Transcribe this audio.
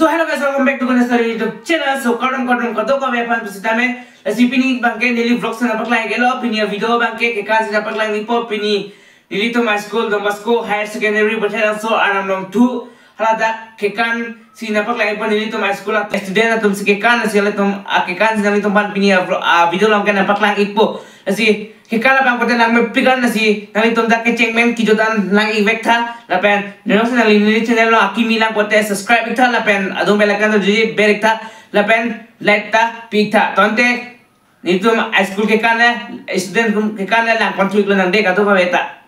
So hello guys, welcome back to Gunesari YouTube channel. So kadang kato ka weapon pesita me si pini bangke daily vlogs na paklang gelo pini video bangke ke kan sina paklang ipo pini dito my school Domasco Higher Secondary Bachelor so anam nom 2 halada ke kan sina paklang ipo dito my school at student atum si ke kan sila tum ke kan sina tum pan pini video lang kan paklang ipo si Kikala bang pati lang may pigan na si nalitom da ke chengmen kijotan lang i-vect ha lapen nino sa nalini channel no akimi lang pati subscribe ikta lapen adong belakan to jiji berik ta lapen like ta pikta tonte nitum high school ke kana student ke kana lang konflikt lang de kato ka beta